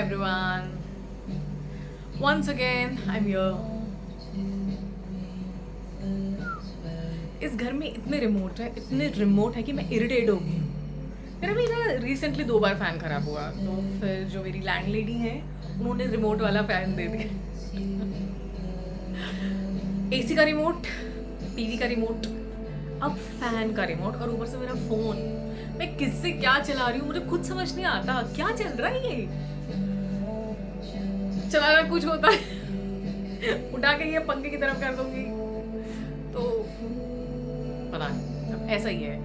everyone. Once again, I'm here. इस घर में इतने रिमोट है कि मैं इरिटेट हो गई हूँ। मेरा भी ना रिसेंटली 2 बार फ़ैन ख़राब हुआ, तो फिर जो मेरी लैंडलेडी है उन्होंने रिमोट वाला फ़ैन दे दिया। एसी का रिमोट, टीवी का रिमोट, अब फ़ैन का रिमोट और ऊपर से मेरा फ़ोन। मैं किससे क्या चला रही हूँ मुझे खुद समझ नहीं आता। क्या चल रहा है ये? चलाना कुछ होता है उठा के ये पंखे की तरफ कर दूंगी तो पता नहीं, अब ऐसा ही है।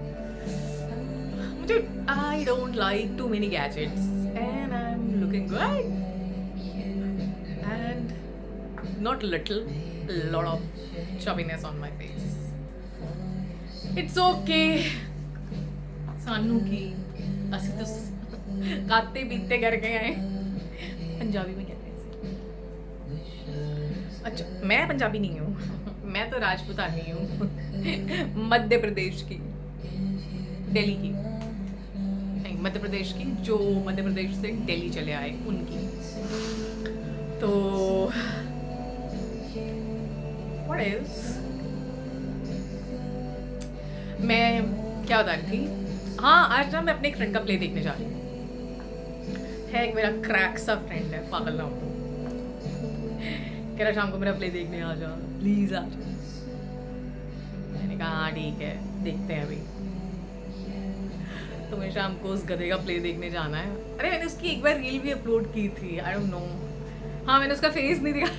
मुझे I don't like too many gadgets and I am looking good and not little, lot of chubbiness on my face. It's okay सानू की असि तो खाते पीते करके आए। पंजाबी में कहते हैं इसे। अच्छा, मैं पंजाबी नहीं हूँ मैं तो राजपूतानी हूँ मध्य प्रदेश की, दिल्ली की नहीं, मध्य प्रदेश की, जो मध्य प्रदेश से दिल्ली चले आए उनकी। तो व्हाट एल्स, मैं क्या बता रही थी? हाँ, आज ना मैं अपने एक फ्रेंड का प्ले देखने जा रही हूँ। है एक मेरा क्रैक सा फ्रेंड है, पागल ना हो तो। कह रहा शाम को मेरा प्ले देखने आ जा, प्लीज आ जा। मैंने कहा हाँ ठीक है, देखते हैं अभी। तो मैं शाम को उस गधे का प्ले देखने जाना है। अरे मैंने उसकी एक बार रील भी अपलोड की थी, आई डोंट नो। हाँ, मैंने उसका फेस नहीं दिखा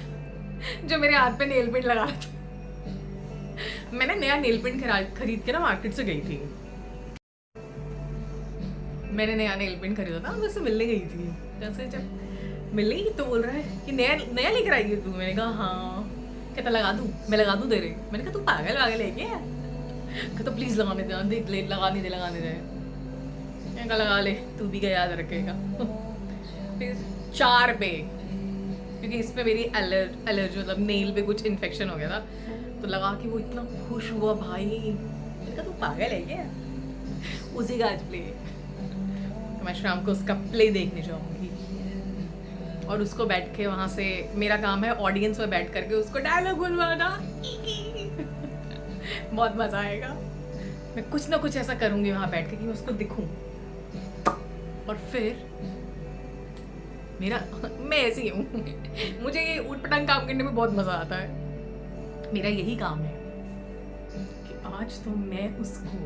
जो मेरे हाथ पे नेल पेंट लगा रहा था। मैंने नया नेल पेंट खरीद के ना मार्केट से गई थी। मैंने नया नेल पेंट खरीदा था, मैं उससे मिलने गई थी। जैसे जब मिलने गई तो बोल रहा है कि नया नया लेकर आई है तू। मैंने कहा हाँ। कहता लगा दूँ, मैं लगा दूँ तेरे। मैंने कहा तू पागल वागल है क्या? कहता प्लीज़ लगाने दे, देख ले, लगाने दे लगाने दे। मैंने कहा लगा ले, तू भी क्या याद रखेगा। फिर 4 पे, क्योंकि इसमें मेरी एलर्जी मतलब नेल पे कुछ इन्फेक्शन हो गया था, तो लगा कि वो इतना खुश हुआ भाई। मैंने कहा तू पागल है क्या? उसी का आज प्ले। तो मैं शाम को उसका प्ले देखने जाऊंगी और उसको बैठ के वहाँ से, मेरा काम है ऑडियंस में बैठ करके उसको डायलॉग बुलवाना। बहुत मज़ा आएगा। मैं कुछ ना कुछ ऐसा करूँगी वहाँ बैठ के कि मैं उसको दिखूँ और फिर मैं ऐसी ही हूँ। मुझे ये ऊट-पटांग काम करने में बहुत मज़ा आता है। मेरा यही काम है कि आज तो मैं उसको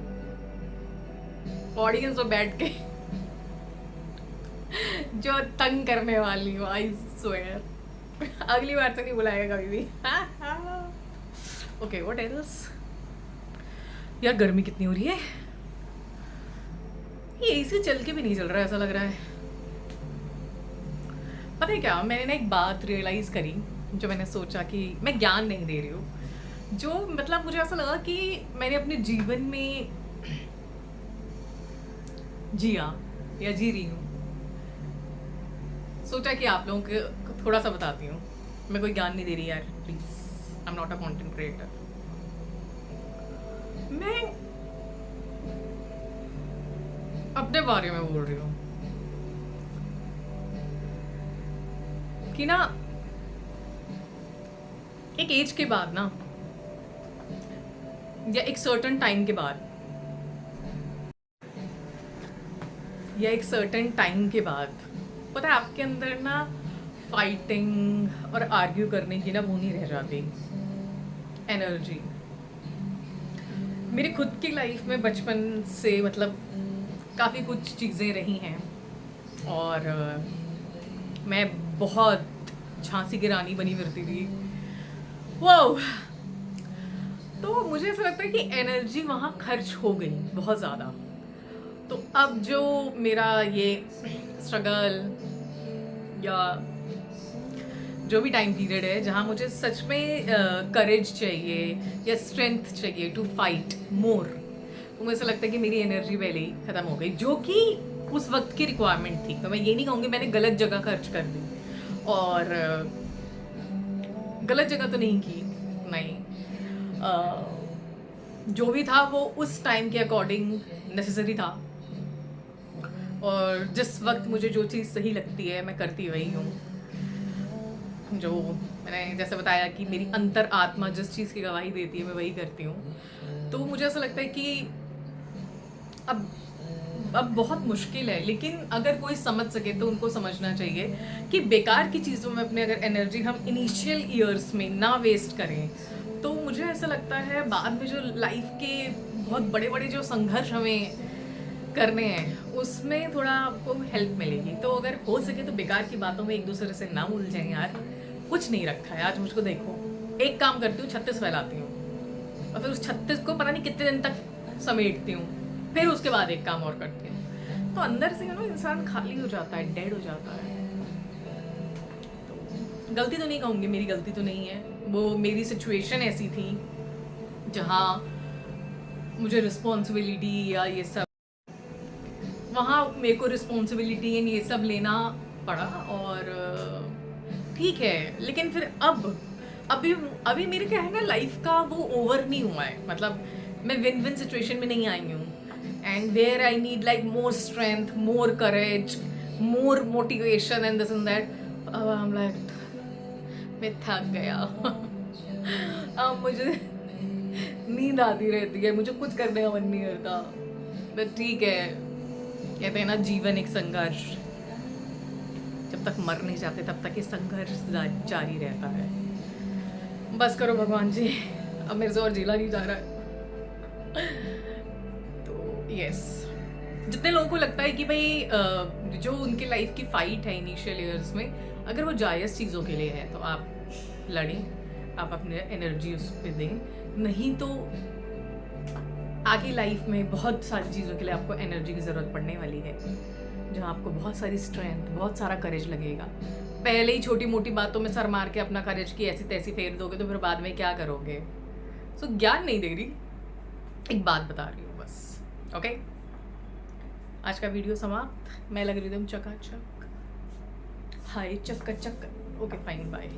ऑडियंस में बैठ के जो तंग करने वाली हूँ, आई स्वेयर। अगली बार से नहीं बुलाएगा कभी भी। Okay, what else? यार गर्मी कितनी हो रही है। ये एसी चल के भी नहीं चल रहा है, ऐसा लग रहा है। पता है क्या, मैंने ना एक बात रियलाइज करी, जो मैंने सोचा कि मैं ज्ञान नहीं दे रही हूँ, जो मतलब मुझे ऐसा लगा कि मैंने अपने जीवन में जिया या जी रही हूँ। सोचा कि आप लोगों को थोड़ा सा बताती हूँ। मैं कोई ज्ञान नहीं दे रही यार, please, I am not a content creator. मैं अपने बारे में बोल रही हूँ कि ना एक एज के बाद ना, या एक सर्टेन टाइम के बाद, या एक सर्टेन टाइम के बाद, पता है आपके अंदर ना फाइटिंग और आर्ग्यू करने की ना वो नहीं रह जाती एनर्जी। मेरी खुद की लाइफ में बचपन से मतलब काफ़ी कुछ चीज़ें रही हैं और मैं बहुत झांसी की रानी बनी फिरती थी। वाह! तो मुझे ऐसा लगता है कि एनर्जी वहाँ खर्च हो गई बहुत ज़्यादा। तो अब जो मेरा ये स्ट्रगल या जो भी टाइम पीरियड है जहाँ मुझे सच में करेज चाहिए या स्ट्रेंथ चाहिए टू फाइट मोर, तो मुझे ऐसा लगता है कि मेरी एनर्जी पहले ही ख़त्म हो गई, जो कि उस वक्त की रिक्वायरमेंट थी। तो मैं ये नहीं कहूँगी मैंने गलत जगह खर्च कर दी, और गलत जगह तो नहीं की, नहीं। जो भी था वो उस टाइम के अकॉर्डिंग नेसेसरी था। और जिस वक्त मुझे जो चीज़ सही लगती है मैं करती वही हूँ। जो मैंने जैसे बताया कि मेरी अंतर आत्मा जिस चीज़ की गवाही देती है मैं वही करती हूँ। तो मुझे ऐसा लगता है कि अब बहुत मुश्किल है, लेकिन अगर कोई समझ सके तो उनको समझना चाहिए कि बेकार की चीज़ों में अपने अगर एनर्जी हम इनिशियल ईयर्स में ना वेस्ट करें, तो मुझे ऐसा लगता है बाद में जो लाइफ के बहुत बड़े बड़े जो संघर्ष हमें करने हैं उसमें थोड़ा आपको हेल्प मिलेगी। तो अगर हो सके तो बेकार की बातों में एक दूसरे से ना उलझें यार, कुछ नहीं रखा है। आज मुझको देखो, एक काम करती हूँ 36 फैलाती हूँ और फिर उस 36 को पता नहीं कितने दिन तक समेटती हूँ, फिर उसके बाद एक काम और करती हूँ। तो अंदर से इंसान खाली हो जाता है, डेड हो जाता है। तो गलती तो नहीं कहूँगी, मेरी गलती तो नहीं है, वो मेरी सिचुएशन ऐसी थी जहाँ मुझे रिस्पॉन्सिबिलिटी या ये सब, वहाँ मेरे को रिस्पॉन्सिबिलिटी एंड ये सब लेना पड़ा। और ठीक है, लेकिन फिर अभी मेरे क्या है ना, लाइफ का वो ओवर नहीं हुआ है। मतलब मैं विन विन सिचुएशन में नहीं आई हूँ, and where I need like more strength, more courage, more motivation and this and that. अब आई एम लाइक मैं थक गया। अब मुझे नींद आती रहती है, मुझे कुछ करने का मन नहीं करता। बट ठीक है, कहते हैं ना जीवन एक संघर्ष, जब तक मर नहीं जाते तब तक ये संघर्ष जारी रहता है। बस करो भगवान जी, अब मेरे से और झेला नहीं जा रहा है। तो यस, जितने लोगों को लगता है कि भाई जो उनके लाइफ की फाइट है इनिशियल ईयर्स में, अगर वो जायज़ चीज़ों के लिए है तो आप लड़ें, आप अपने एनर्जी उस पर दें। नहीं तो आगे लाइफ में बहुत सारी चीज़ों के लिए आपको एनर्जी की ज़रूरत पड़ने वाली है, जहाँ आपको बहुत सारी स्ट्रेंथ, बहुत सारा करेज लगेगा। पहले ही छोटी मोटी बातों में सर मार के अपना करेज की ऐसी तैसी फेर दोगे तो फिर बाद में क्या करोगे। सो ज्ञान नहीं दे रही, एक बात बता रही हूँ बस। ओके, आज का वीडियो समाप्त। मैं लग रही हूँ चकाचक, हाय चक्का चक्का। Okay fine, bye.